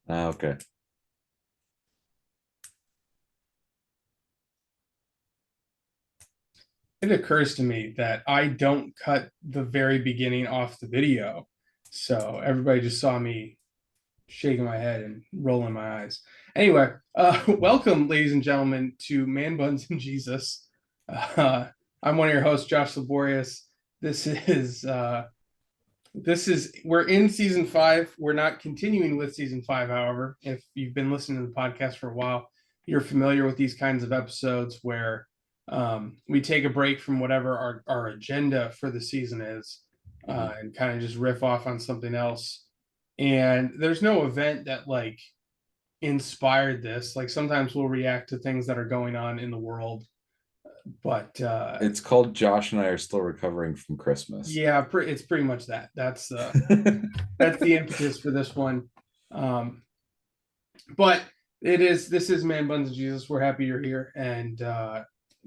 Okay. It occurs to me that I don't cut the very beginning off the video. So everybody just saw me shaking my head and rolling my eyes. Anyway, welcome, ladies and gentlemen, to Man Buns and Jesus. Uh, I'm one of your hosts, Josh Laborious. This is we're in season 5. We're not continuing with season 5, however. If you've been listening to the podcast for a while, you're familiar with these kinds of episodes where we take a break from whatever our agenda for the season is, Mhm. and kind of just riff off on something else. And there's no event that like inspired this. Like sometimes we'll react to things that are going on in the world, but It's called Josh and I are still recovering from Christmas. yeah, it's pretty much that. That's the impetus for this one. Um, but this is Man Buns and Jesus. We're happy you're here, and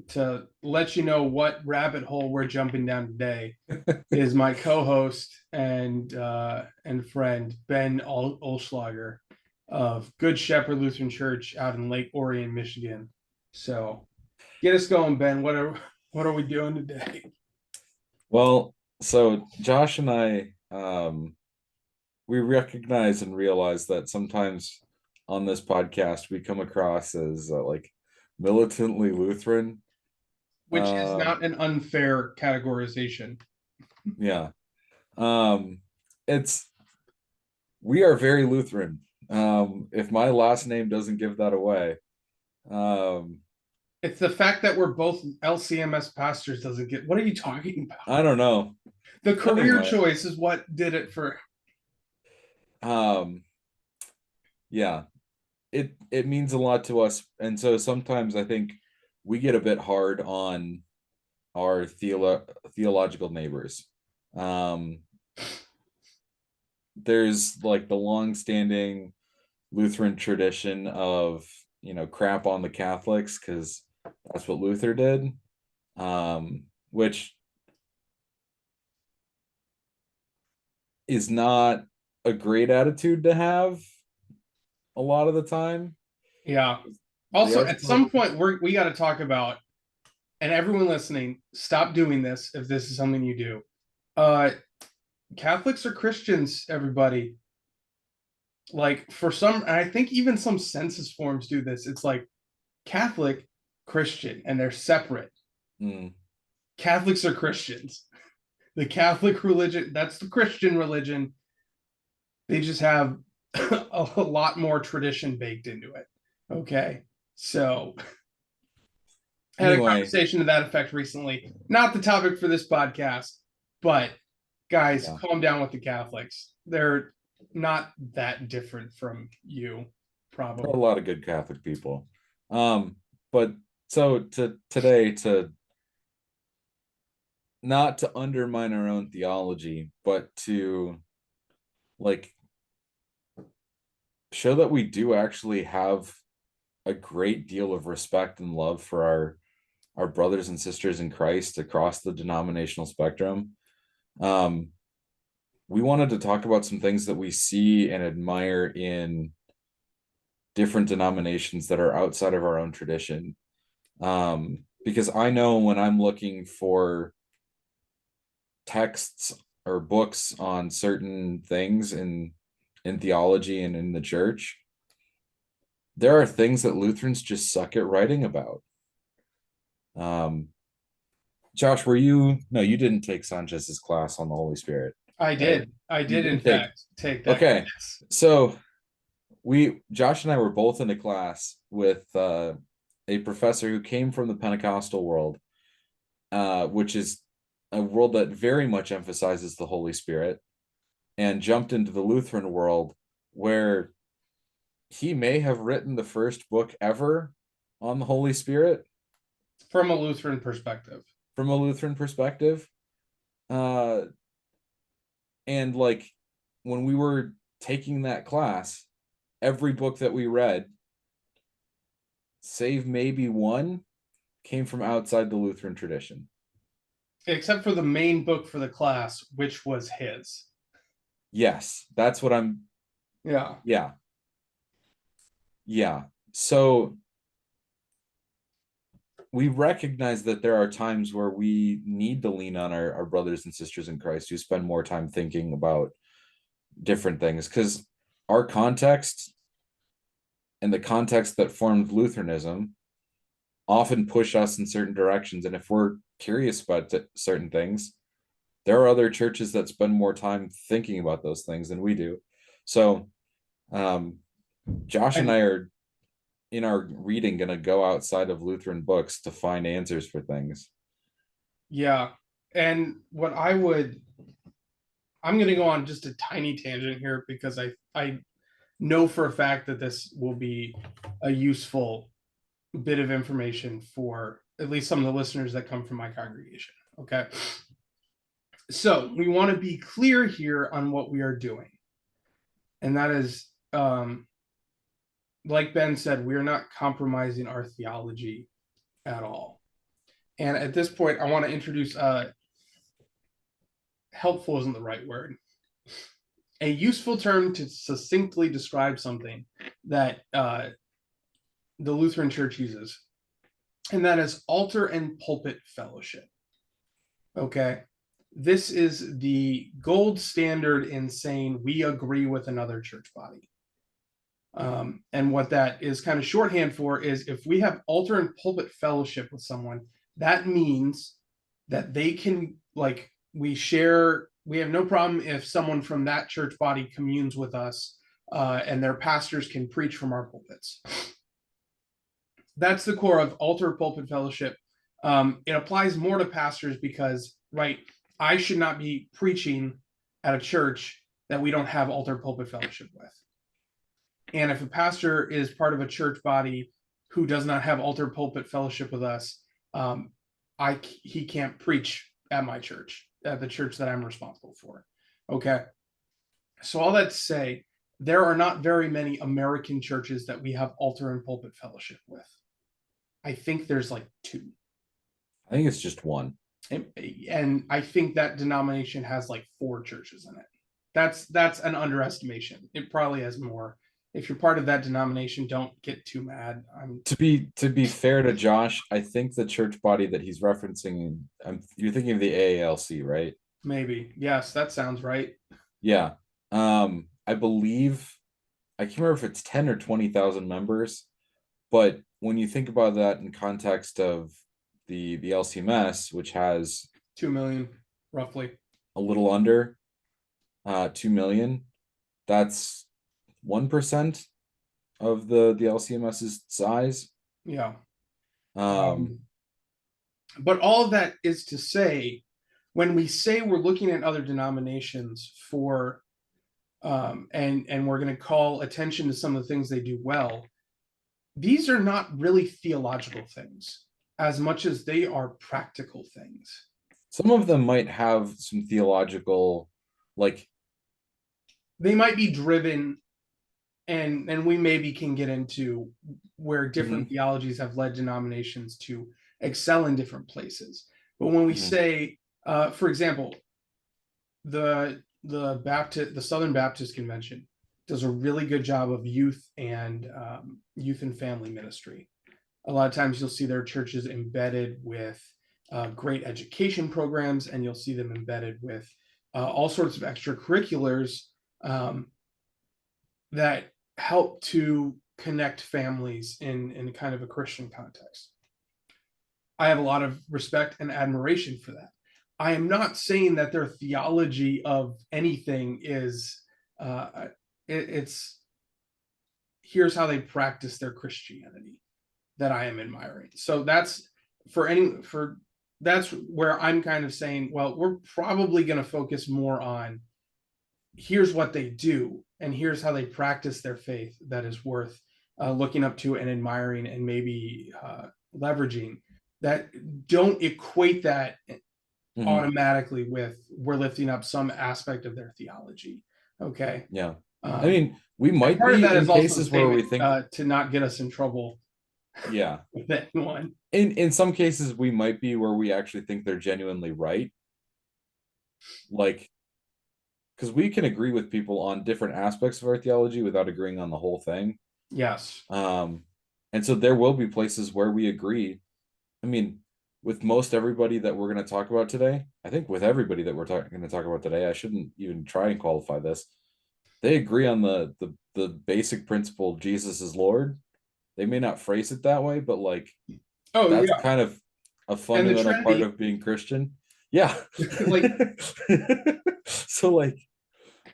to let you know what rabbit hole we're jumping down today is my co-host and friend Ben Olschlager of Good Shepherd Lutheran Church out in Lake Orion, Michigan. So get us going, Ben. What are we doing today? Well, so Josh and I, we recognize and realize that sometimes on this podcast we come across as like militantly Lutheran. Which is Um, not an unfair categorization. yeah. Um, it's we are very Lutheran. If my last name doesn't give that away. Um, It's the fact that we're both LCMS pastors doesn't get. What are you talking about? I don't know. The career Anyway, choice is what did it for. um, yeah, it means a lot to us, and so sometimes I think we get a bit hard on our theological neighbors. Um, there's like the long-standing Lutheran tradition of crap on the Catholics because that's what Luther did, which is not a great attitude to have a lot of the time. Yeah. They Also, are at supposed some point, we got to talk about, and everyone listening, stop doing this if this is something you do. Uh, Catholics are Christians, everybody. Like for some, and I think even some census forms do this. It's like Catholic, Christian, and they're separate. mm, Catholics are Christians. The Catholic religion, that's the Christian religion. They just have a lot more tradition baked into it. Okay. So I had a anyway, conversation to that effect recently. Not the topic for this podcast, but guys, yeah, calm down with the Catholics. They're not that different from you, a probably. lot of good Catholic people. But so to today, to not to undermine our own theology, but to like show that we do actually have a great deal of respect and love for our brothers and sisters in Christ across the denominational spectrum. Um, we wanted to talk about some things that we see and admire in different denominations that are outside of our own tradition. Because I know when I'm looking for texts or books on certain things in theology and in the church, there are things that Lutherans just suck at writing about. Um, Josh, were you? No, you didn't take Sanchez's class on the Holy Spirit, I right? did. I You did, in did take. fact, take that. Okay, Yes. so Josh and I were both in a class with a professor who came from the Pentecostal world, which is a world that very much emphasizes the Holy Spirit, and jumped into the Lutheran world where he may have written the first book ever on the Holy Spirit From a Lutheran perspective. from a Lutheran perspective. Uh, and like when we were taking that class, every book that we read, save maybe one, came from outside the Lutheran tradition. Except for the main book for the class, which was his. Yes, that's what I'm. Yeah. Yeah. Yeah. So we recognize that there are times where we need to lean on our brothers and sisters in Christ who spend more time thinking about different things, because our context and the context that formed Lutheranism often push us in certain directions. And if we're curious about certain things, there are other churches that spend more time thinking about those things than we do. So, um, Josh and And I are in our reading going to go outside of Lutheran books to find answers for things. yeah, and what I'm going to go on just a tiny tangent here because I know for a fact that this will be a useful bit of information for at least some of the listeners that come from my congregation. Okay. So we want to be clear here on what we are doing. And that is, like Ben said, we are not compromising our theology at all. And at this point, I want to introduce helpful isn't the right word, a useful term to succinctly describe something that the Lutheran Church uses, and that is altar and pulpit fellowship. Okay. This is the gold standard in saying we agree with another church body. And what that is kind of shorthand for is if we have altar and pulpit fellowship with someone, that means that they can, like, we have no problem if someone from that church body communes with us, and their pastors can preach from our pulpits. That's the core of altar pulpit fellowship. It applies more to pastors because, right, I should not be preaching at a church that we don't have altar pulpit fellowship with. And if a pastor is part of a church body who does not have altar pulpit fellowship with us, he can't preach at my church, at the church that I'm responsible for. Okay. So all that to say, there are not very many American churches that we have altar and pulpit fellowship with. I think there's like two. I think it's just one. And I think that denomination has like 4 churches in it. That's an underestimation. It probably has more. If you're part of that denomination, don't get too mad. I'm To be fair to Josh, I think the church body that he's referencing, you're thinking of the AALC, right? maybe. Yes, that sounds right. Yeah. I believe I can't remember if it's 10 or 20,000 members, but when you think about that in context of the LCMS, which has 2 million roughly. a little under 2 million, that's 1% of the LCMS's size. Yeah. Um, Um, but all of that is to say, when we say we're looking at other denominations for and we're going to call attention to some of the things they do well, these are not really theological things as much as they are practical things. some of them might have some theological, like, They might be driven, and we maybe can get into where different mhm, theologies have led denominations to excel in different places. But when we mhm, say, for example, the Southern Baptist Convention does a really good job of youth and family ministry. A lot of times you'll see their churches embedded with great education programs, and you'll see them embedded with all sorts of extracurriculars um, that help to connect families in kind of a Christian context. I have a lot of respect and admiration for that. I am not saying that their theology of anything is it's here's how they practice their Christianity that I am admiring. So that's where I'm kind of saying, well, we're probably going to focus more on here's what they do and here's how they practice their faith that is worth looking up to and admiring and maybe leveraging. That don't equate that mhm, automatically with we're lifting up some aspect of their theology. Okay. yeah. I um, mean, we and might part of be that in is also a cases where statement we think, to not get us in trouble yeah, with anyone. in some cases we might be where we actually think they're genuinely right, like, because we can agree with people on different aspects of our theology without agreeing on the whole thing. Yes. Um, and so there will be places where we agree. I mean, with most everybody that we're going to talk about today, I think with everybody that we're going to talk about today, I shouldn't even try and qualify this. They agree on the basic principle Jesus is Lord. They may not phrase it that way, but like Oh that's yeah. kind of a And the fundamental part Trinity, of being Christian. Yeah. like, So like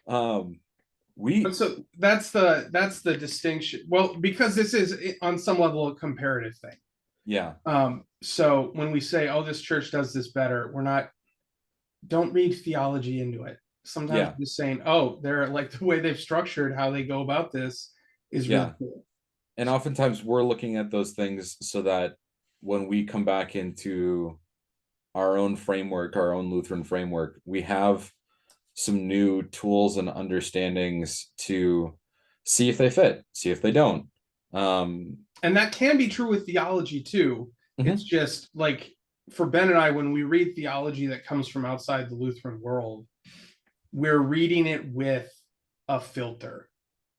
um we so that's the distinction. Well, because this is on some level a comparative thing. yeah, So when we say, "Oh, this church does this better," we're not. Don't read theology into it. Sometimes yeah, we're just saying, "Oh, they're like the way they've structured how they go about this is really yeah. cool." And oftentimes we're looking at those things so that when we come back into our own framework, our own Lutheran framework, we have some new tools and understandings to see if they fit, see if they don't. Um, And that can be true with theology too. It's mhm. just like for Ben and I, when we read theology that comes from outside the Lutheran world, we're reading it with a filter.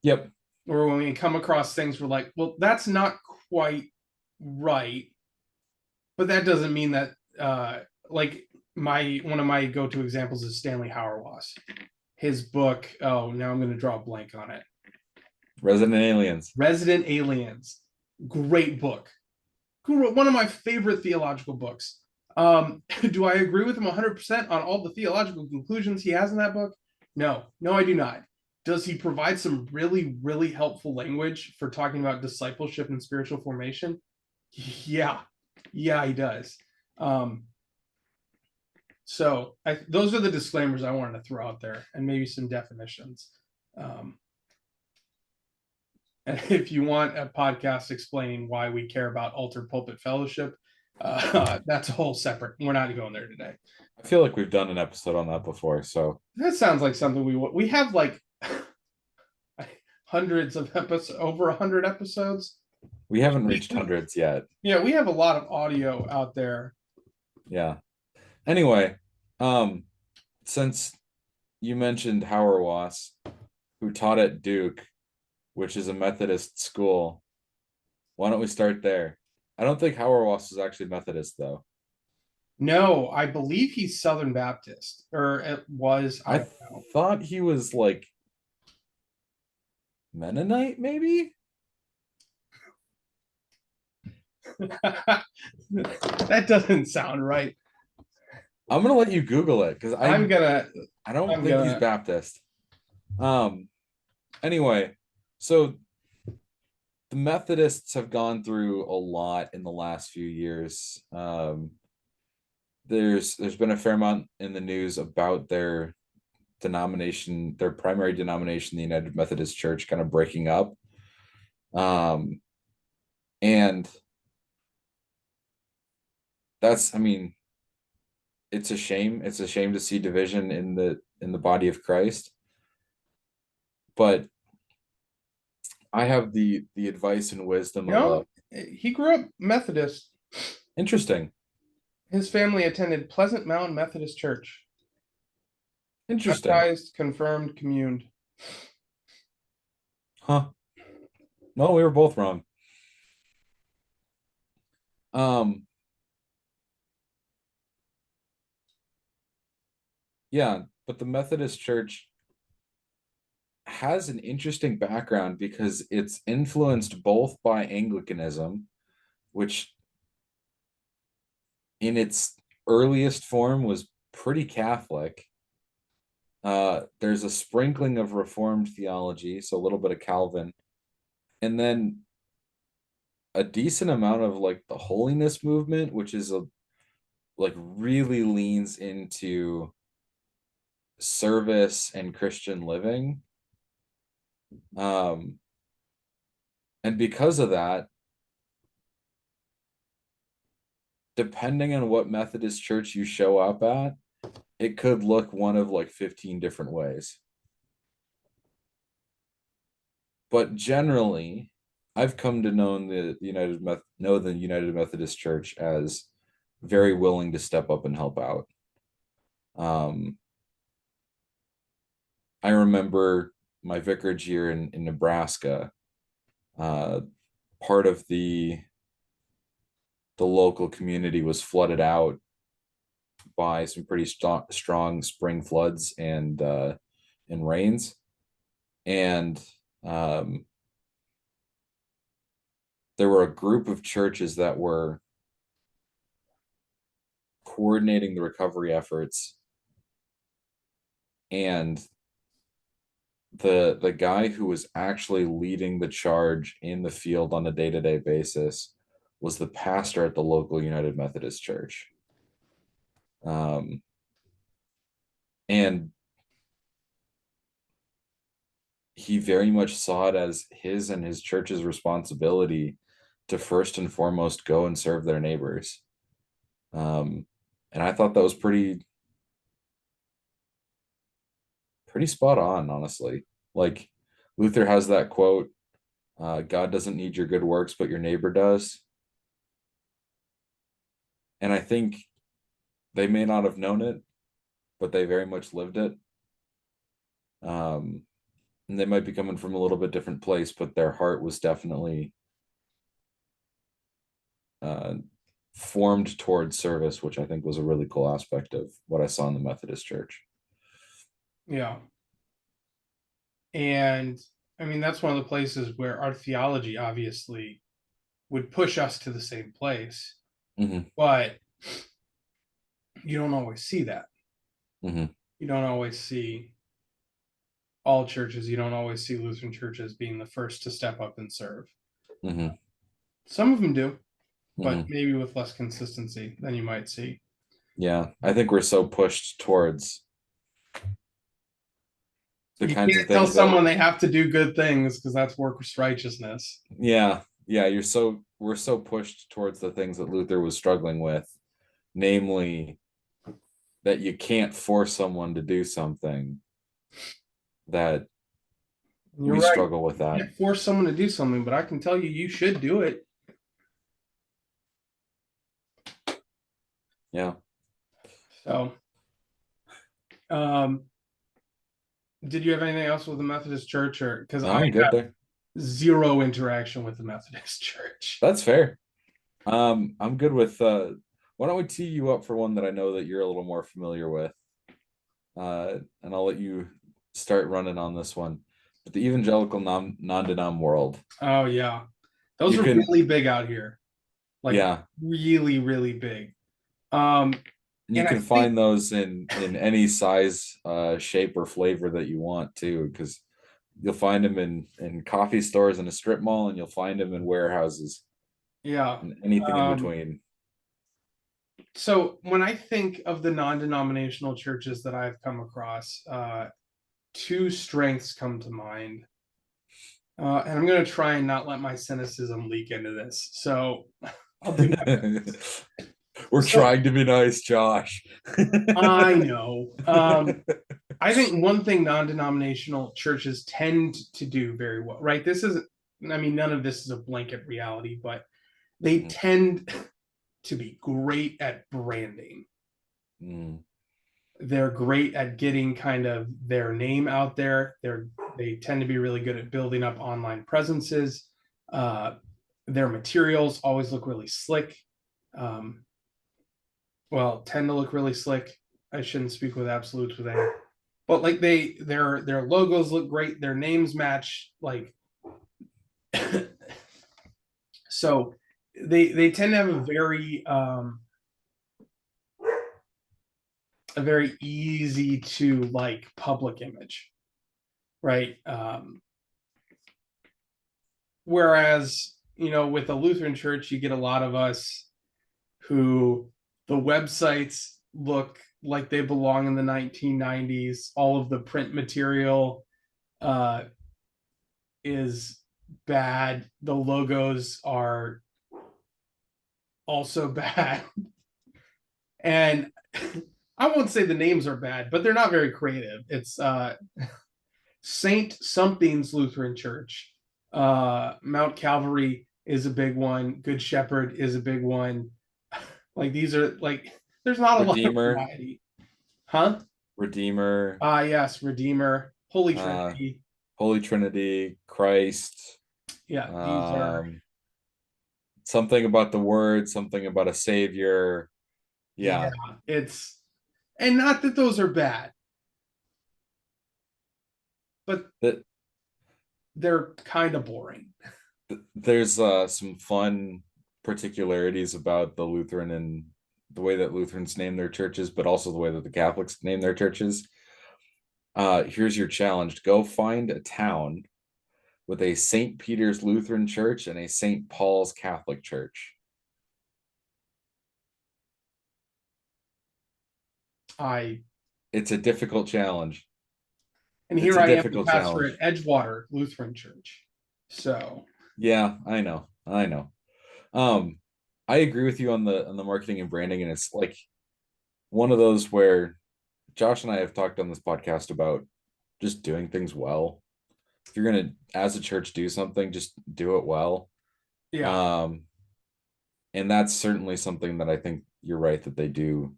Yep. Or when we come across things, we're like, well, that's not quite right. But that doesn't mean that like my one of my go-to examples is Stanley Hauerwas. His book, oh, now I'm gonna draw a blank on it. Resident Aliens. Resident Aliens. Great book. One of my favorite theological books. Do I agree with him 100% on all the theological conclusions he has in that book? No, no, I do not. Does he provide some really, really helpful language for talking about discipleship and spiritual formation? Yeah, yeah, he does. Um, those are the disclaimers I wanted to throw out there, and maybe some definitions. Um, and if you want a podcast explaining why we care about altar pulpit fellowship, that's a whole separate. We're not going there today. I feel like we've done an episode on that before, so That sounds like something we have like hundreds of episodes, over 100 episodes. we haven't reached hundreds yet. Yeah, we have a lot of audio out there. Yeah. Anyway, um, since you mentioned Hauerwas, who taught at Duke, which is a Methodist school, why don't we start there? I don't think Hauerwas is actually Methodist though. No, I believe he's Southern Baptist, or it was. I I don't know. thought he was like Mennonite, maybe? That doesn't sound right. I'm gonna let you Google it because I'm gonna. I don't I'm think he's gonna. Baptist. Um anyway, so the Methodists have gone through a lot in the last few years. There's been a fair amount in the news about their denomination, their primary denomination, the United Methodist Church, kind of breaking up. Um, and that's, I mean, it's a shame. It's a shame to see division in the body of Christ. But I have the advice and wisdom of a No, he grew up Methodist. interesting, His family attended Pleasant Mountain Methodist Church. interesting, Baptized, confirmed, communed. huh? No, we were both wrong. Um, yeah, but the Methodist Church has an interesting background because it's influenced both by Anglicanism, which in its earliest form was pretty Catholic. There's a sprinkling of Reformed theology, so a little bit of Calvin, and then a decent amount of like the holiness movement, which is a like really leans into service and Christian living. Um, and because of that, depending on what Methodist church you show up at, it could look one of like 15 different ways. But generally, I've come to know the United Methodist Church as very willing to step up and help out. Um, I remember my vicarage year in Nebraska. uh, part of the local community was flooded out by some pretty strong spring floods and rains, and um, there were a group of churches that were coordinating the recovery efforts, and the guy who was actually leading the charge in the field on a day-to-day basis was the pastor at the local United Methodist Church. Um, and he very much saw it as his and his church's responsibility to first and foremost go and serve their neighbors. Um, and I thought that was pretty spot on, honestly. Like Luther has that quote, God doesn't need your good works, but your neighbor does. And I think they may not have known it, but they very much lived it. Um, and they might be coming from a little bit different place, but their heart was definitely uh, formed towards service, which I think was a really cool aspect of what I saw in the Methodist Church. Yeah. And I mean, that's one of the places where our theology obviously would push us to the same place, Mm-hmm. but you don't always see that. Mm-hmm. You don't always see all churches, you don't always see Lutheran churches being the first to step up and serve. Mm-hmm. Some of them do, but Mm-hmm. maybe with less consistency than you might see. Yeah, I think we're so pushed towards the You kinds of can't tell things that, someone they have to do good things because that's works righteousness. yeah, we're so pushed towards the things that Luther was struggling with, namely that you can't force someone to do something, that You're we right. struggle with You that. can't force someone to do something, but I can tell you, you should do it. Yeah. So, um, did you have anything else with the Methodist Church, or because No, I I'm good there. zero interaction with the Methodist Church? That's fair. I'm good with why don't we tee you up for one that I know that you're a little more familiar with? And I'll let you start running on this one. But the evangelical non-denom world. Oh yeah, those You are can, really big out here, like yeah, really, really big. Um, you and I can think, find those in any size, shape, or flavor that you want too, because you'll find them in coffee stores in a strip mall, and you'll find them in warehouses yeah. and anything in Um, between. so when I think of the non-denominational churches that I've come across, two strengths come to mind. And I'm going to try and not let my cynicism leak into this. So I'll do my best. We're So trying to be nice, Josh. I know. I think one thing non-denominational churches tend to do very well, right? This isn't, I mean, none of this is a blanket reality, but they Mhm. tend to be great at branding. Mm. They're great at getting kind of their name out there. They tend to be really good at building up online presences. Uh, their materials always look really slick. Um, well, tend to look really slick. I shouldn't speak with absolutes with any, but like their logos look great. Their names match. Like so, they tend to have a very easy to like public image, right? Whereas, with the Lutheran Church, you get a lot of us who the websites look like they belong in the 1990s. All of the print material uh, is bad. The logos are also bad. And I won't say the names are bad, but they're not very creative. It's Saint Something's Lutheran Church. Mount Calvary is a big one. Good Shepherd is a big one. Like these are like there's not a lot of Redeemer, variety. Huh? Redeemer, Ah, yes, Redeemer, Holy uh, Trinity. Holy Trinity, Christ. Yeah, these are, Um, something about the word, something about a savior. yeah, Yeah. it's, and not that those are bad, but That they're kind of boring. there's some fun particularities about the Lutheran and the way that Lutherans name their churches, but also the way that the Catholics name their churches. Here's your challenge. Go find a town with a St. Peter's Lutheran Church and a St. Paul's Catholic Church. I It's a difficult challenge. And It's here a I am, the difficult pastor at challenge. Edgewater Lutheran Church. So Yeah, I know. I know. Um, I agree with you on the marketing and branding, and it's like one of those where Josh and I have talked on this podcast about just doing things well. If you're gonna, as a church, do something, just do it well. yeah, Um, and that's certainly something that I think you're right that they do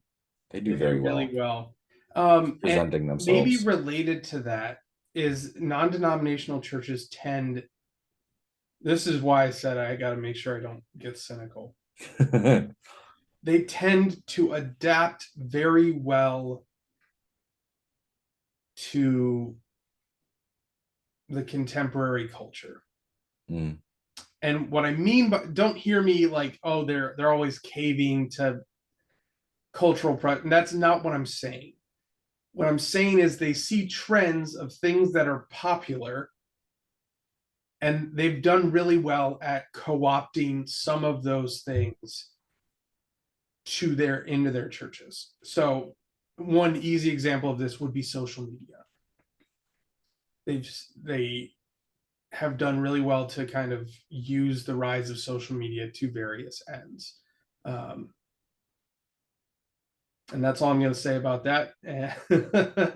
they do very really well well. And presenting maybe themselves. related to that is non-denominational churches tend. This is why I said I got to make sure I don't get cynical. They tend to adapt very well to the contemporary culture. Mm. And what I mean, but don't hear me like, oh, they're always caving to cultural. That's not what I'm saying. What I'm saying is they see trends of things that are popular, and they've done really well at co-opting some of those things to their into their churches. So one easy example of this would be social media. They have done really well to kind of use the rise of social media to various ends. Um, and that's all I'm going to say about that. I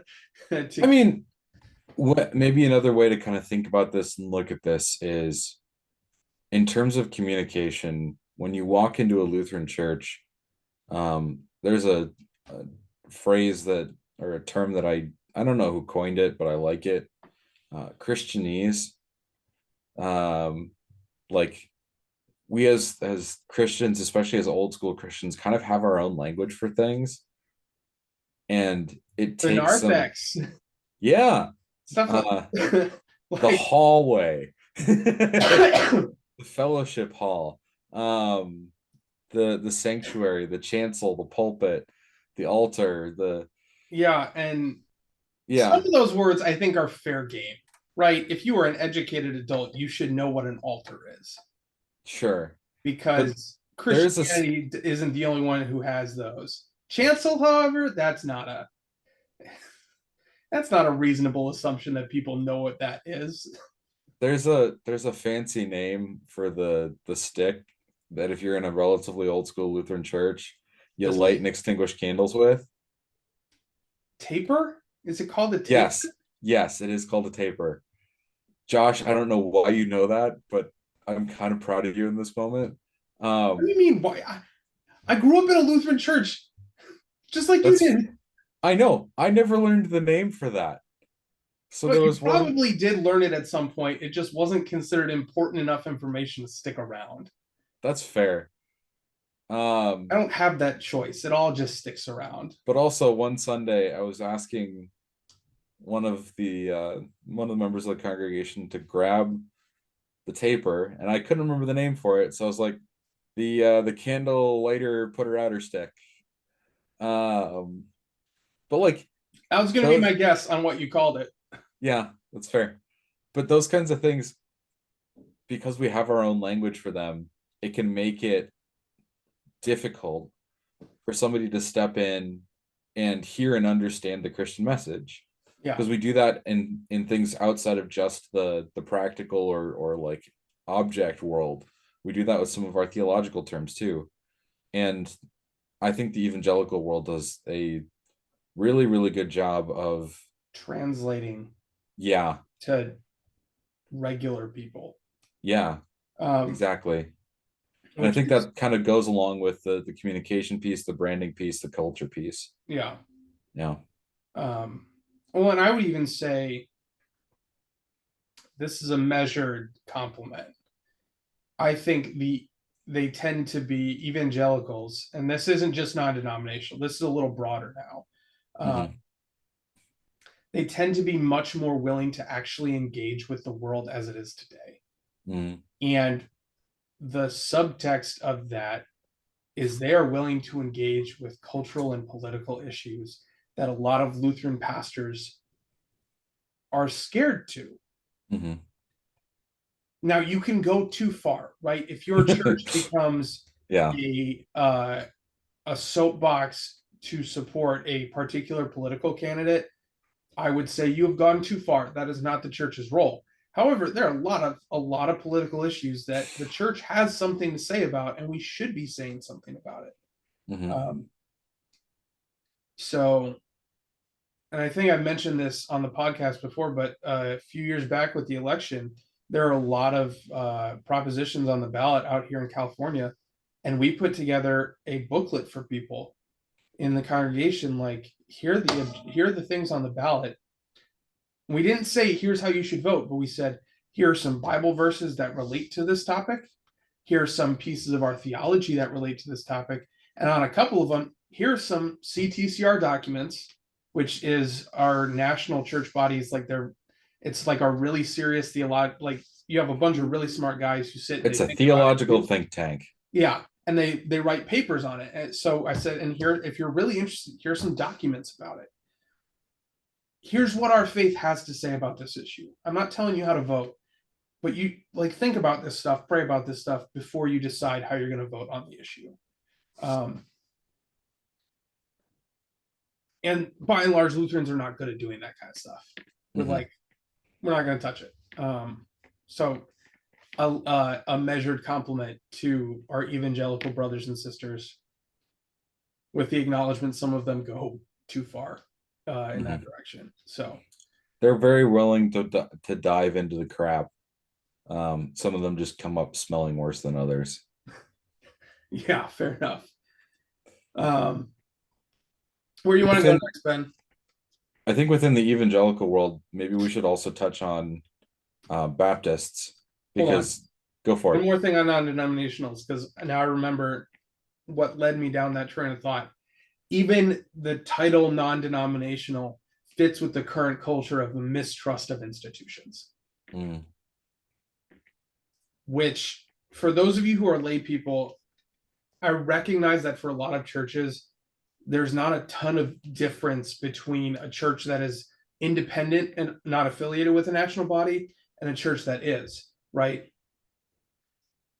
To, mean, what maybe another way to kind of think about this and look at this is in terms of communication, when you walk into a Lutheran church, there's a phrase that or a term that I don't know who coined it, but I like it. Christianese. Um, like we as Christians, especially as old school Christians, kind of have our own language for things, and it the takes some narthex yeah. stuff Uh, the like hallway, the fellowship hall, um, the sanctuary, the chancel, the pulpit, the altar, the yeah, and some yeah, of those words I think are fair game, right? If you are an educated adult, you should know what an altar is sure. But because there's a Christianity isn't the only one who has those. Chancel, however, that's not a reasonable assumption that people know what that is. there's a fancy name for the stick that if you're in a relatively old school Lutheran church, you Just light and extinguish candles with. taper? Is it called a taper? Yes, yes, it is called a taper. Josh, I don't know why you know that, but I'm kind of proud of you in this moment. What do Um, you mean? Why? I grew up in a Lutheran church, just like you that's did. I know. I never learned the name for that. So there But you was one. probably did learn it at some point. It just wasn't considered important enough information to stick around. That's fair. I Um, don't have that choice. It all just sticks around. but also one Sunday I was asking one of the members of the congregation to grab the taper, and I couldn't remember the name for it. So I was like, the candle lighter putter outer stick. Um, but like That was going to be those, my guess on what you called it. yeah, that's fair. But those kinds of things, because we have our own language for them, it can make it difficult for somebody to step in and hear and understand the Christian message. Yeah, Because we do that in things outside of just the practical or like object world. We do that with some of our theological terms too. And I think the evangelical world does a really, really good job of translating yeah, to regular people. yeah, Um, exactly. And I which think is, that kind of goes along with the communication piece, the branding piece, the culture piece. yeah. Yeah. Um, and I would even say this is a measured compliment. I think they tend to be evangelicals, and this isn't just non-denominational. This is a little broader now. Hmm. They tend to be much more willing to actually engage with the world as it is today. Hmm. And the subtext of that is they are willing to engage with cultural and political issues that a lot of Lutheran pastors are scared to. Hmm. Now you can go too far, right? If your church becomes Yeah. a uh, a soapbox to support a particular political candidate, I would say you have gone too far. That is not the church's role. However, there are a lot of political issues that the church has something to say about, and we should be saying something about it. Hmm. Um, so, and I think I mentioned this on the podcast before, but a few years back with the election, there are a lot of propositions on the ballot out here in California, and we put together a booklet for people in the congregation, like here are the things on the ballot. We didn't say here's how you should vote, but we said here are some Bible verses that relate to this topic. Here are some pieces of our theology that relate to this topic. And on a couple of them, here are some CTCR documents, which is our national church bodies, it's like our really serious theological, like you have a bunch of really smart guys who sit and they It's a think about theological it. think tank. Yeah. And they write papers on it. And so I said, and here, if you're really interested, here's some documents about it. Here's what our faith has to say about this issue. I'm not telling you how to vote, but you like think about this stuff, pray about this stuff before you decide how you're going to vote on the issue. Um, and by and large, Lutherans are not good at doing that kind of stuff. We're Hmm. like, we're not going to touch it. So a measured compliment to our evangelical brothers and sisters, with the acknowledgement some of them go too far in that Hmm. direction. So They're very willing to dive into the crap. Some of them just come up smelling worse than others. yeah, fair enough. Um, where you want to go Within, next, Ben? I think within the evangelical world, maybe we should also touch on Baptists Hold on. because go for One it. more thing on non-denominationals, because now I remember what led me down that train of thought. Even the title non-denominational fits with the current culture of a mistrust of institutions, Mm. which for those of you who are lay people, I recognize that for a lot of churches, there's not a ton of difference between a church that is independent and not affiliated with a national body and a church that is, right?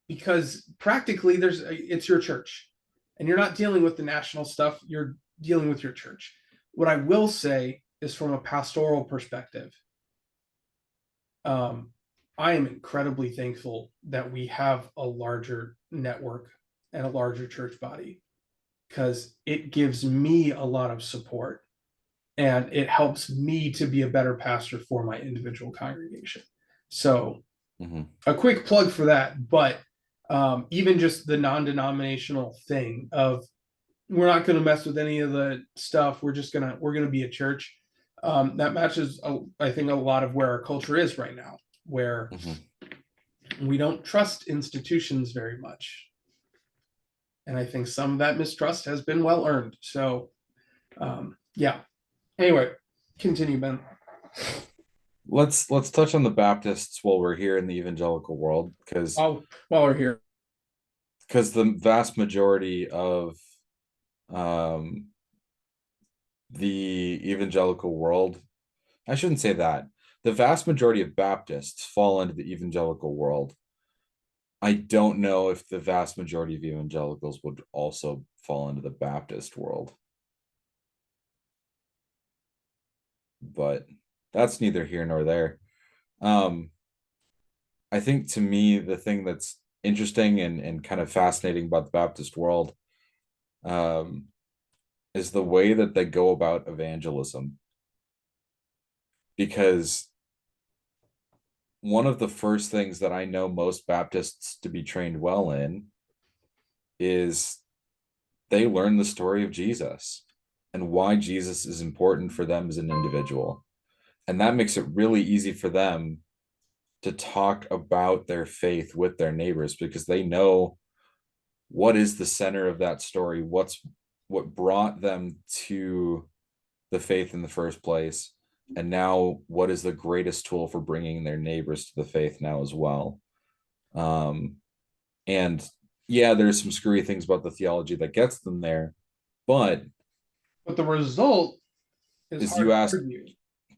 Because practically it's your church and you're not dealing with the national stuff, you're dealing with your church. What I will say is from a pastoral perspective, um, I am incredibly thankful that we have a larger network and a larger church body, because it gives me a lot of support and it helps me to be a better pastor for my individual congregation. So Hmm. a quick plug for that, but even just the non-denominational thing of we're not going to mess with any of the stuff. We're gonna be a church. That matches, I think, a lot of where our culture is right now, where Hmm. we don't trust institutions very much, and I think some of that mistrust has been well earned. So, yeah. Anyway, continue, Ben. Let's touch on the Baptists while we're here in the evangelical world, While we're here, because the vast majority of um, the evangelical world, I shouldn't say that. The vast majority of Baptists fall into the evangelical world. I don't know if the vast majority of evangelicals would also fall into the Baptist world, but that's neither here nor there. Um, I think to me, the thing that's interesting and kind of fascinating about the Baptist world um, is the way that they go about evangelism. Because one of the first things that I know most Baptists to be trained well in is they learn the story of Jesus and why Jesus is important for them as an individual. And that makes it really easy for them to talk about their faith with their neighbors, because they know what is the center of that story, what brought them to the faith in the first place, and now what is the greatest tool for bringing their neighbors to the faith now as well. And yeah, there's some screwy things about the theology that gets them there, but But the result is as hard you to ask, argue.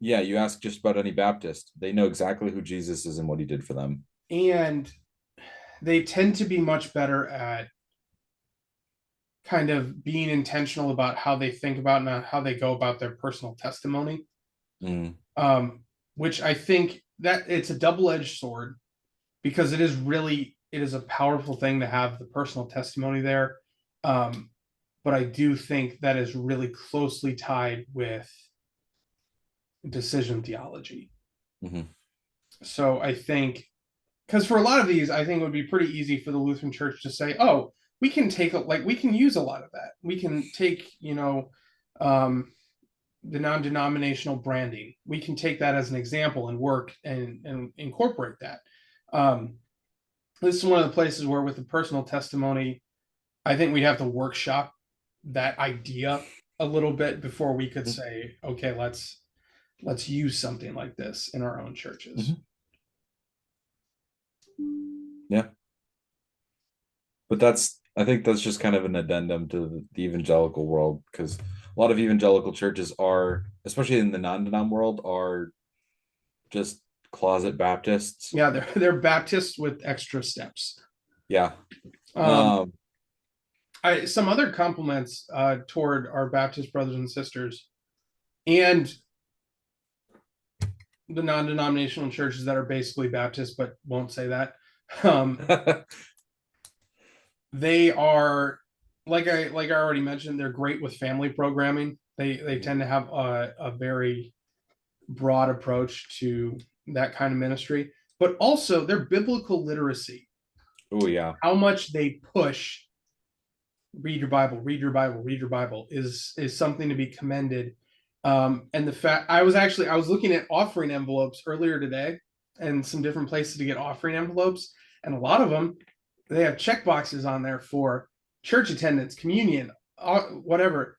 yeah, you ask just about any Baptist, they know exactly who Jesus is and what he did for them. And they tend to be much better at kind of being intentional about how they think about and how they go about their personal testimony. Mm. um, which I think that it's a double-edged sword, because it is a powerful thing to have the personal testimony there. But I do think that is really closely tied with decision theology. Mm-hmm. So I think, because for a lot of these, I think it would be pretty easy for the Lutheran Church to say, "Oh, we can take we can use a lot of that. We can take, the non-denominational branding. We can take that as an example and work and incorporate that." Um, this is one of the places where, with the personal testimony, I think we'd have to workshop that idea a little bit before we could say, okay, let's use something like this in our own churches. Mm-hmm. Yeah, but I think that's just kind of an addendum to the evangelical world, because a lot of evangelical churches are, especially in the non-denom world, are just closet Baptists. Yeah, they're Baptists with extra steps. Yeah. Um, some other compliments toward our Baptist brothers and sisters and the non-denominational churches that are basically Baptist but won't say that. Um, they are, like I already mentioned, they're great with family programming. They tend to have a very broad approach to that kind of ministry, but also their biblical literacy, Oh yeah. how much they push read your Bible, read your Bible, read your Bible is something to be commended. And the fact I was looking at offering envelopes earlier today, and some different places to get offering envelopes, and a lot of them they have check boxes on there for church attendance, communion, whatever.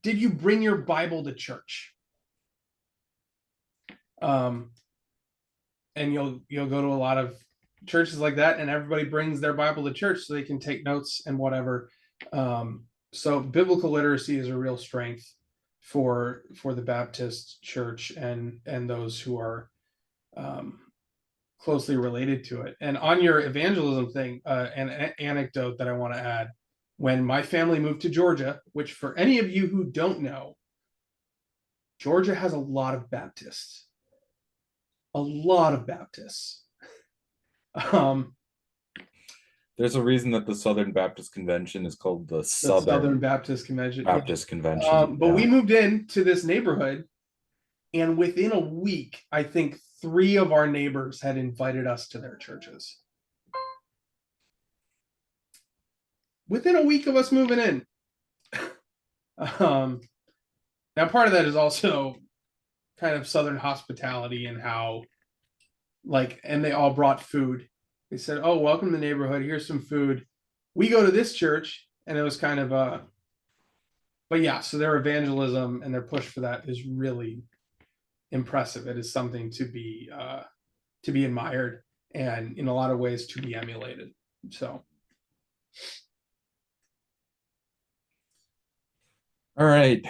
Did you bring your Bible to church? Um, and you'll go to a lot of churches like that, and everybody brings their Bible to church so they can take notes and whatever. So biblical literacy is a real strength for the Baptist church and those who are um, closely related to it. And on your evangelism thing, an anecdote that I want to add: when my family moved to Georgia, which for any of you who don't know, Georgia has a lot of Baptists, a lot of Baptists. Um, There's a reason that the Southern Baptist Convention is called the Southern Southern Baptist Convention. Yeah. Baptist Convention. But we moved into this neighborhood, and within a week, I think 3 of our neighbors had invited us to their churches. Within a week of us moving in. um, Now, part of that is also kind of Southern hospitality and how, and they all brought food. They said, "Oh, welcome to the neighborhood. Here's some food. We go to this church," and it was kind of but yeah, so their evangelism and their push for that is really impressive. It is something to be admired, and in a lot of ways to be emulated. So, All right.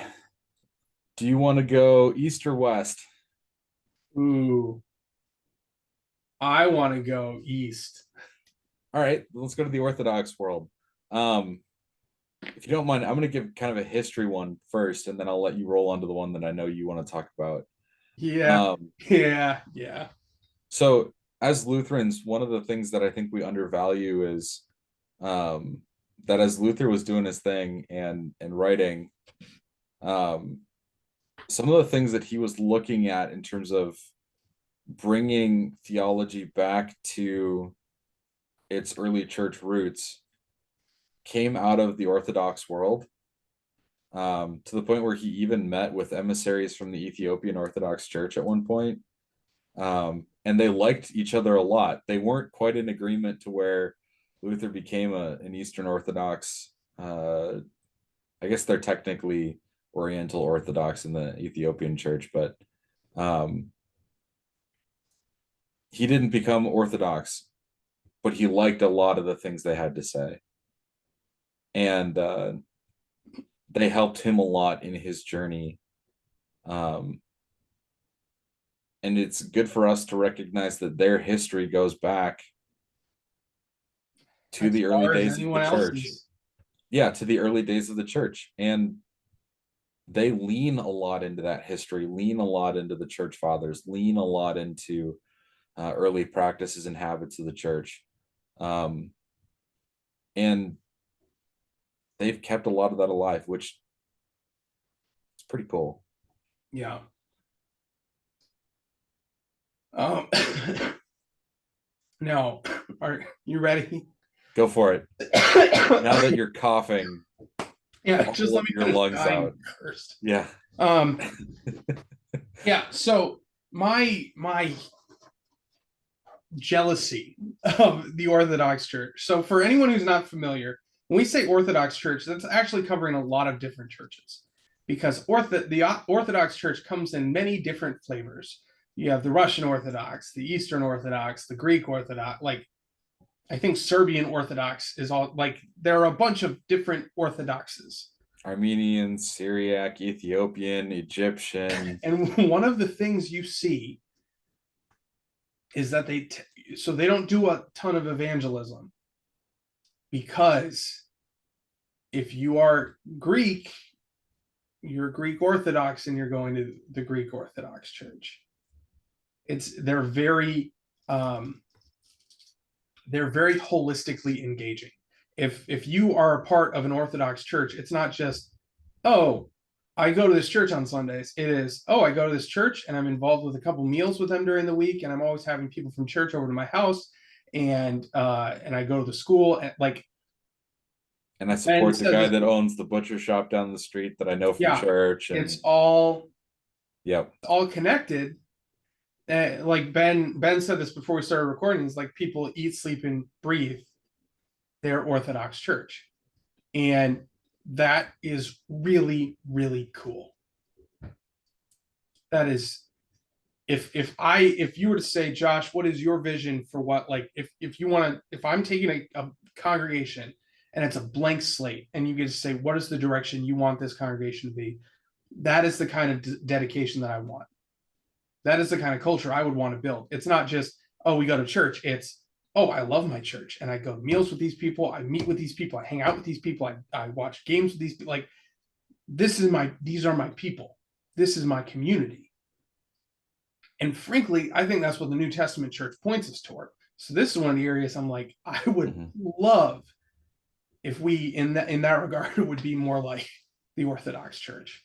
Do you want to go east or west? ooh, I want to go east. All right, let's go to the Orthodox world. If you don't mind, I'm going to give kind of a history one first, and then I'll let you roll onto the one that I know you want to talk about. Yeah, yeah. So, as Lutherans, one of the things that I think we undervalue is that as Luther was doing his thing and writing, um, some of the things that he was looking at in terms of bringing theology back to its early church roots came out of the Orthodox world, to the point where he even met with emissaries from the Ethiopian Orthodox Church at one point, And they liked each other a lot. They weren't quite in agreement to where Luther became an Eastern Orthodox. I guess they're technically Oriental Orthodox in the Ethiopian Church, but um, he didn't become Orthodox, but he liked a lot of the things they had to say, and they helped him a lot in his journey. Um, and it's good for us to recognize that their history goes back to as the early far as days of the anyone church. else's. Yeah, to the early days of the church. And they lean a lot into that history, lean a lot into the church fathers, lean a lot into early practices and habits of the church. Um, and they've kept a lot of that alive, which is pretty cool. Yeah. Um, now, are you ready? Go for it. Now that you're coughing Yeah, just all let of me your finish lungs dying out. first. Yeah. Um, yeah, so my jealousy of the Orthodox Church. So for anyone who's not familiar, when we say Orthodox Church, that's actually covering a lot of different churches because the Orthodox Church comes in many different flavors. You have the Russian Orthodox, the Eastern Orthodox, the Greek Orthodox, like I think Serbian Orthodox is all like there are a bunch of different Orthodoxes. Armenian, Syriac, Ethiopian, Egyptian. And one of the things you see is that so they don't do a ton of evangelism because if you are Greek, you're Greek Orthodox and you're going to the Greek Orthodox Church. They're um, they're very holistically engaging. If you are a part of an Orthodox church, it's not just, oh, I go to this church on Sundays. It is, oh, I go to this church and I'm involved with a couple meals with them during the week, and I'm always having people from church over to my house, and I go to the school and like And I Ben support the said guy this. that owns the butcher shop down the street that I know from Yeah, church. it's And yep. all connected. Like Ben said this before we started recording. It's like people eat, sleep, and breathe their Orthodox church, and that is really really cool. That is, if you were to say, Josh, what is your vision for what, like if you want to, if I'm taking a congregation and it's a blank slate and you get to say what is the direction you want this congregation to be, that is the kind of dedication that I want. That is the kind of culture I would want to build. It's not just, oh, we go to church. It's, oh, I love my church and I go to meals with these people. I meet with these people. I hang out with these people. I watch games with these people. Like, these are my people. This is my community. And frankly, I think that's what the New Testament church points us toward. So this is one of the areas I'm like, I would love if we, in that regard, would be more like the Orthodox Church.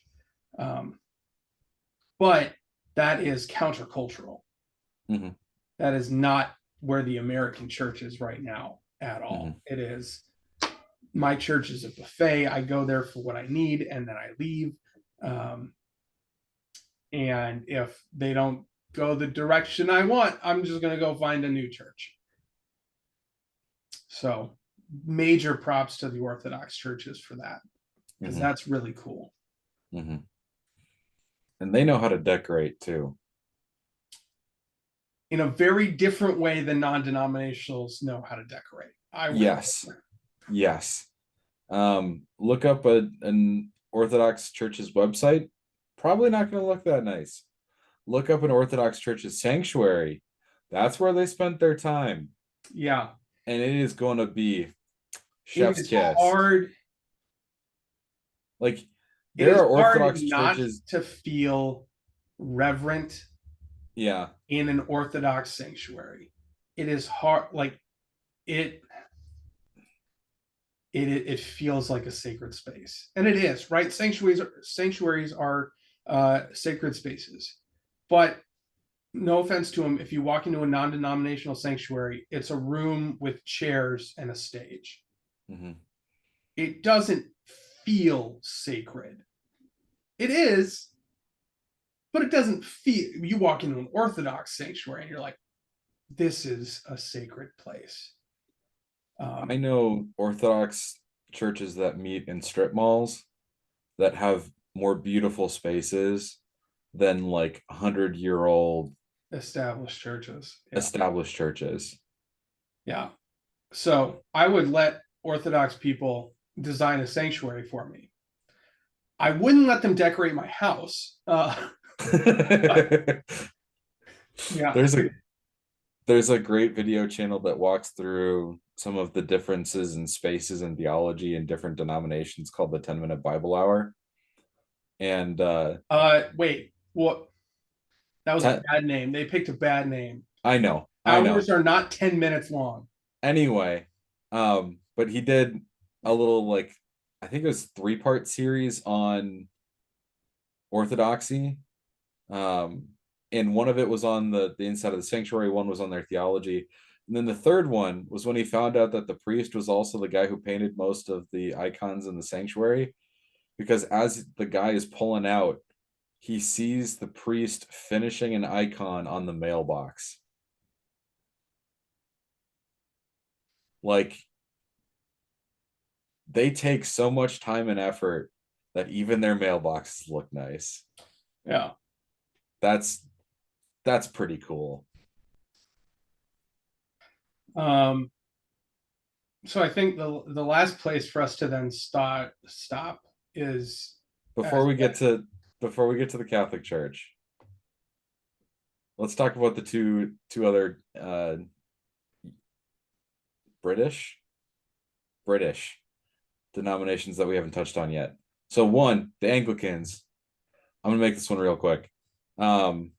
But that is countercultural. Mm-hmm. That is not where the American church is right now at all. Mm-hmm. It is, my church is a buffet. I go there for what I need and then I leave. And if they don't go the direction I want, I'm just going to go find a new church. So, major props to the Orthodox churches for that, because that's really cool. Mm-hmm. And they know how to decorate too. In a very different way than non-denominationals know how to decorate. Yes. Look up an Orthodox church's website. Probably not going to look that nice. Look up an Orthodox church's sanctuary. That's where they spent their time. Yeah. And it is going to be chef's kiss. Hard. Like, there are Orthodox churches not to feel reverent. Yeah. In an Orthodox sanctuary. It is hard. Like, it feels like a sacred space, and it is, right? Sanctuaries are sacred spaces, but no offense to them, if you walk into a non-denominational sanctuary, it's a room with chairs and a stage. It doesn't feel sacred. It is, but it doesn't feel. You walk into an Orthodox sanctuary and you're like, this is a sacred place. I know Orthodox churches that meet in strip malls that have more beautiful spaces than like 100-year-old Established churches. Yeah. established churches. Yeah. So I would let Orthodox people design a sanctuary for me. I wouldn't let them decorate my house. But yeah. there's a there's a great video channel that walks through some of the differences in spaces and theology in different denominations called the 10-minute Bible Hour. And Wait. What? That was a ten, bad name. They picked a bad name. I know. Hours are not 10 minutes long. Anyway, but he did a little like I think it was 3-part series on orthodoxy. Um, and one of it was on the inside of the sanctuary, one was on their theology. And then the third one was when he found out that the priest was also the guy who painted most of the icons in the sanctuary. Because as the guy is pulling out, he sees the priest finishing an icon on the mailbox. Like they take so much time and effort that even their mailboxes look nice. Yeah. That's that's pretty cool. Um, so I think the last place for us to then stop is Before as we get to before we get to the Catholic Church, let's talk about the two other British British denominations that we haven't touched on yet. So one, the Anglicans. I'm gonna make this one real quick. Um,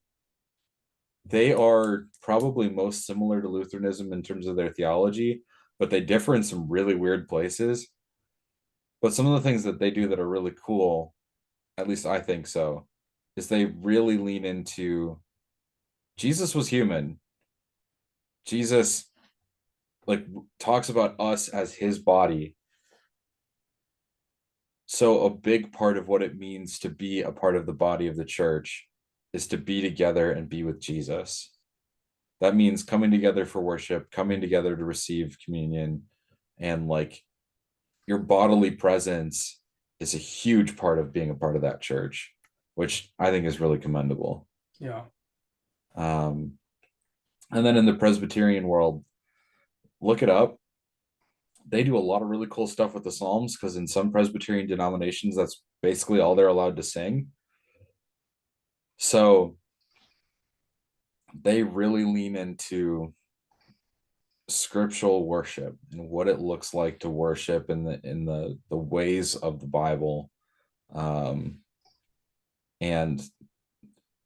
they are probably most similar to Lutheranism in terms of their theology, but they differ in some really weird places. But some of the things that they do that are really cool, at least I think so, is they really lean into Jesus was human. Jesus like talks about us as his body. So a big part of what it means to be a part of the body of the church is to be together and be with Jesus. That means coming together for worship, coming together to receive communion, and like your bodily presence is a huge part of being a part of that church, which I think is really commendable. yeah. Um, and then in the Presbyterian world, look it up. They do a lot of really cool stuff with the Psalms because in some Presbyterian denominations, that's basically all they're allowed to sing. So they really lean into scriptural worship and what it looks like to worship in the ways of the Bible. And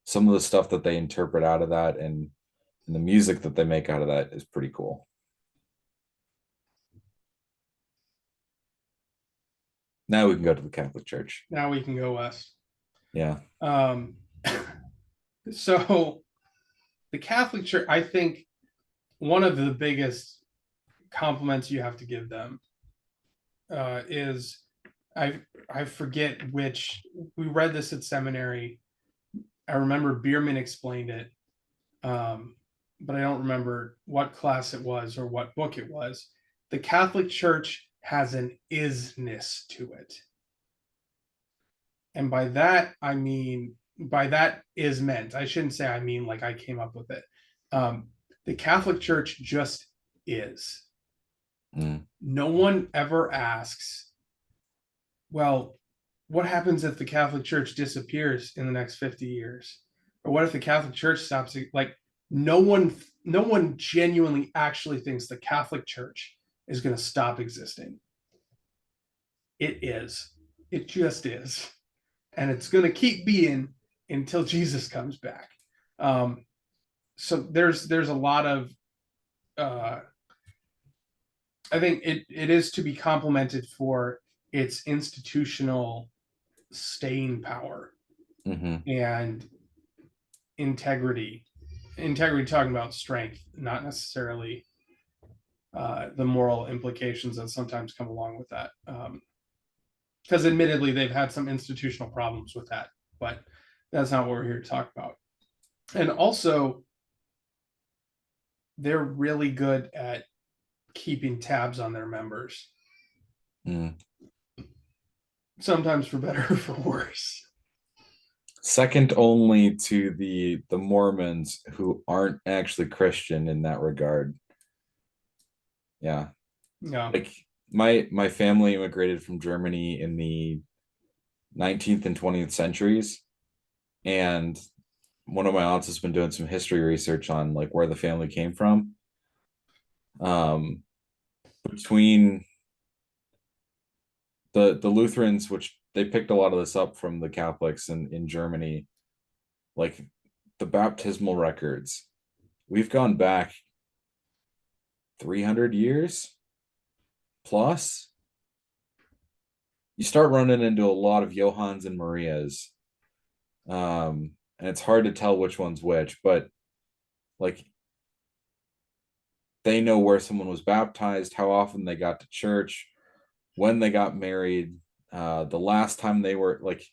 some of the stuff that they interpret out of that and the music that they make out of that is pretty cool. Now we can go to the Catholic Church. Now we can go west. Yeah. Um, so the Catholic Church, I think one of the biggest compliments you have to give them is I forget which we read this at seminary. I remember Bierman explained it, but I don't remember what class it was or what book it was. The Catholic Church has an isness to it. And by that, I mean, by that is meant, I shouldn't say I mean like I came up with it. The Catholic Church just is. Mm. No one ever asks, well, what happens if the Catholic Church disappears in the next 50 years? Or what if the Catholic Church stops? Like, no one genuinely actually thinks the Catholic Church is going to stop existing. It is. It just is. And it's going to keep being until Jesus comes back. So there's a lot of I think it is to be complimented for its institutional staying power Mm-hmm. and integrity. Integrity talking about strength, not necessarily the moral implications that sometimes come along with that. Because admittedly, they've had some institutional problems with that, but That's not what we're here to talk about. And also, they're really good at keeping tabs on their members, Mm. sometimes for better or for worse. Second only to the Mormons, who aren't actually Christian in that regard. Yeah. Yeah. Like my family immigrated from Germany in the 19th and 20th centuries, and one of my aunts has been doing some history research on like where the family came from. Um, between the Lutherans, which they picked a lot of this up from the Catholics in Germany, like the baptismal records, we've gone back 300 years plus. You start running into a lot of Johans and Marias. And it's hard to tell which one's which, but like they know where someone was baptized, how often they got to church, when they got married, the last time they were like,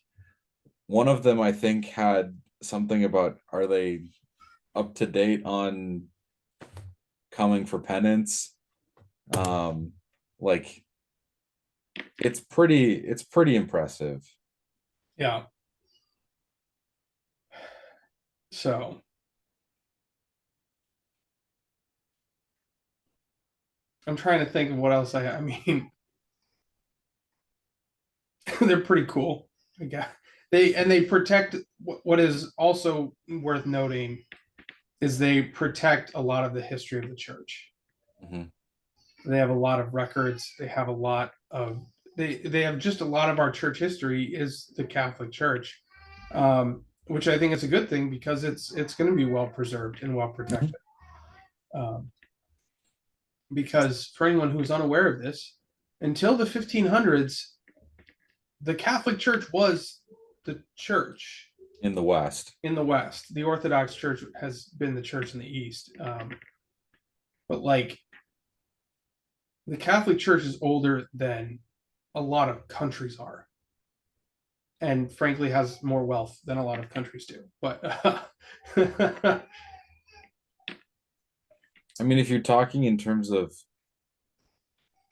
one of them I think had something about, are they up to date on coming for penance? Um, like it's pretty impressive. Yeah. So I'm trying to think of what else I mean, they're pretty cool. Yeah. They protect what is also worth noting is they protect a lot of the history of the church. Mhm. They have a lot of records. They have a lot of they have just a lot of our church history is the Catholic Church, which I think is a good thing because it's going to be well preserved and well Mhm. protected. Um, because for anyone who's unaware of this, until the 1500s, the Catholic Church was the church In the West. in the West. The Orthodox Church has been the church in the East. But like the Catholic Church is older than a lot of countries are, and frankly has more wealth than a lot of countries do. But I mean, if you're talking in terms of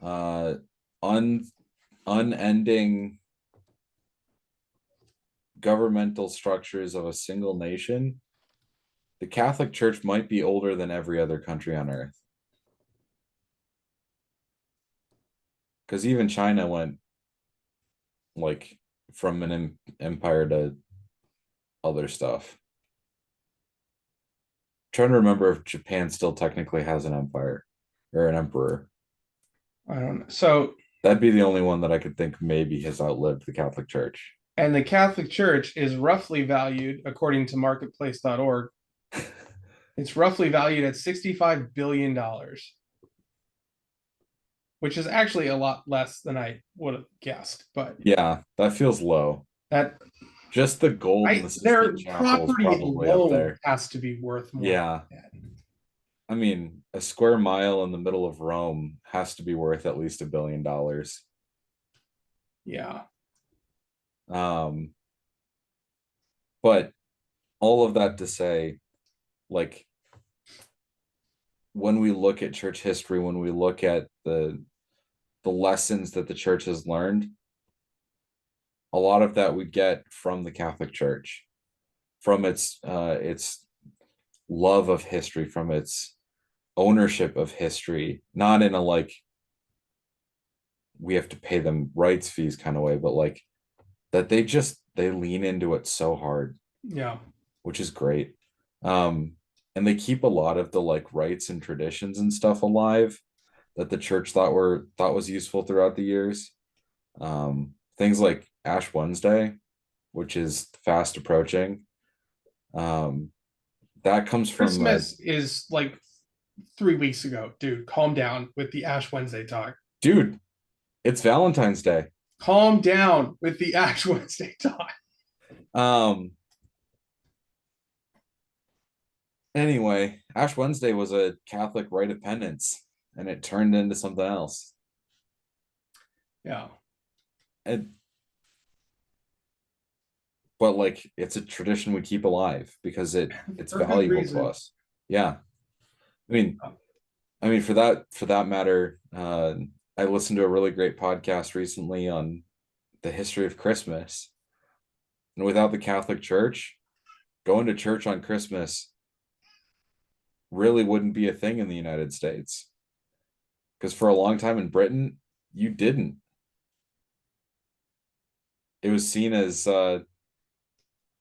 uh un unending governmental structures of a single nation, the Catholic Church might be older than every other country on earth. Because even China went like from an empire to other stuff. Trying to remember if Japan still technically has an empire or an emperor. I don't know. So, That'd be the only one that I could think maybe has outlived the Catholic Church. and the Catholic Church is roughly valued, according to marketplace.org, it's roughly valued at $65 billion, which is actually a lot less than I would have guessed. But Yeah, that feels low. that Just the gold in the Sistine their Chapel is property probably up alone there. has to be worth more Yeah. than that. I mean, a square mile in the middle of Rome has to be worth at least $1 billion. Yeah. Um, but all of that to say, like when we look at church history, when we look at the lessons that the church has learned, a lot of that we get from the Catholic Church, from its love of history, from its ownership of history, not in a like we have to pay them rights fees kind of way, but like that they lean into it so hard, Yeah. which is great. And they keep a lot of the like rites and traditions and stuff alive that the church thought was useful throughout the years. Things like Ash Wednesday, which is fast approaching. Um, that comes from Christmas is like 3 weeks ago, dude. Calm down with the Ash Wednesday talk. dude, it's Valentine's Day. Calm down with the Ash Wednesday talk. Um, anyway, Ash Wednesday was a Catholic rite of penance, and it turned into something else. Yeah. And but like it's a tradition we keep alive because it's For good valuable to reason. us. Yeah. I mean, for that matter, I listened to a really great podcast recently on the history of Christmas. And without the Catholic Church, going to church on Christmas really wouldn't be a thing in the United States. Because for a long time in Britain, you didn't. It was seen as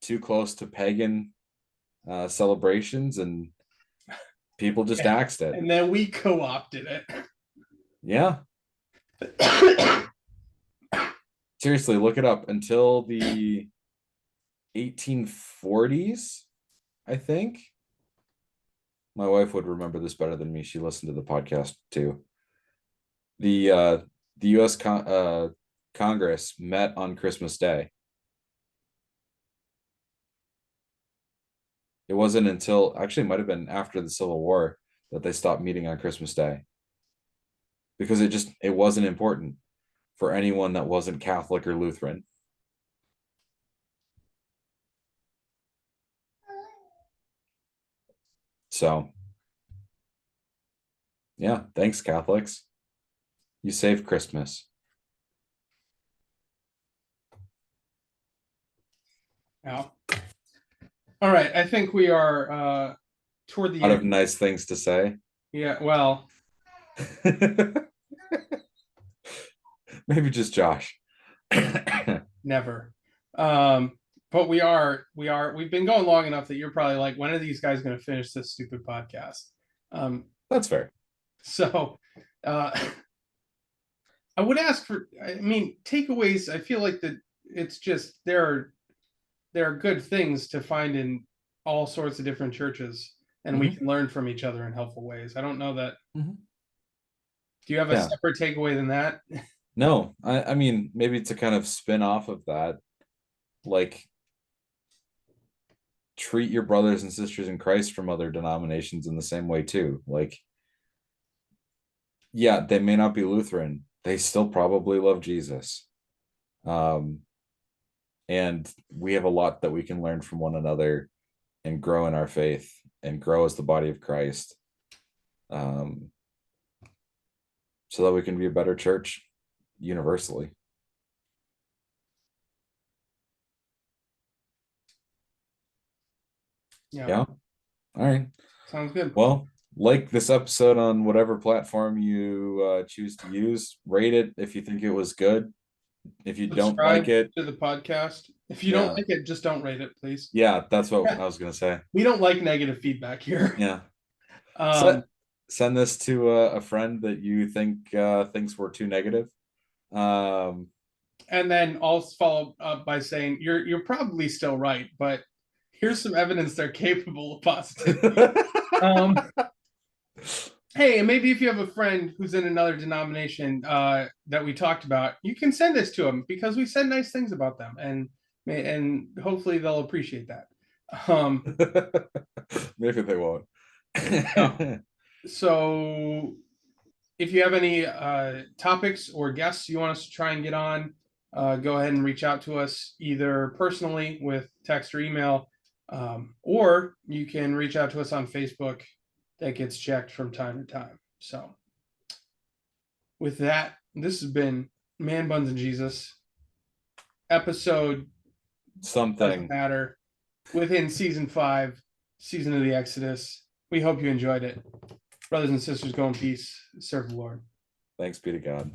too close to pagan celebrations, and people just axed it. And then we co-opted it. Yeah. Seriously, look it up. Until the 1840s, I think. My wife would remember this better than me. She listened to the podcast too. The uh, the U.S. Congress met on Christmas Day. It wasn't until actually it might have been after the Civil War that they stopped meeting on Christmas Day because it wasn't important for anyone that wasn't Catholic or Lutheran. So, yeah, thanks, Catholics. You saved Christmas. Yeah. All right. I think we are toward the Out of end. nice things to say. Yeah. Well, Maybe just Josh. never. But we've been going long enough that you're probably like, when are these guys going to finish this stupid podcast? That's fair. So I would ask for, I mean, takeaways. I feel like that it's just there are good things to find in all sorts of different churches, and we Mhm. can learn from each other in helpful ways. I don't know that. Mhm. Do you have a Yeah. separate takeaway than that? No, I mean, maybe to kind of spin off of that, like treat your brothers and sisters in Christ from other denominations in the same way too. Like, yeah, they may not be Lutheran, they still probably love Jesus. Um, and we have a lot that we can learn from one another and grow in our faith and grow as the body of Christ. Um, so that we can be a better church universally. Yeah, Yeah. All right. sounds good. Well, like this episode on whatever platform you choose to use. Rate it if you think it was good. If you don't like Subscribe it, to the podcast. If you don't yeah, like it, just don't rate it, please. yeah, that's what I was gonna say. We don't like negative feedback here. Yeah, Um, so send this to a friend that you think thinks we're too negative. Um, and then I'll follow up by saying you're probably still right, but here's some evidence they're capable of positivity. Um, hey, and maybe if you have a friend who's in another denomination that we talked about, you can send this to them because we said nice things about them, and hopefully they'll appreciate that. Maybe they won't. So if you have any topics or guests you want us to try and get on, go ahead and reach out to us either personally with text or email, or you can reach out to us on Facebook. That gets checked from time to time. So with that, this has been Man Buns and Jesus episode doesn't Something. matter within season 5, season of the Exodus. We hope you enjoyed it. Brothers and sisters, go in peace. Serve the Lord. Thanks be to God.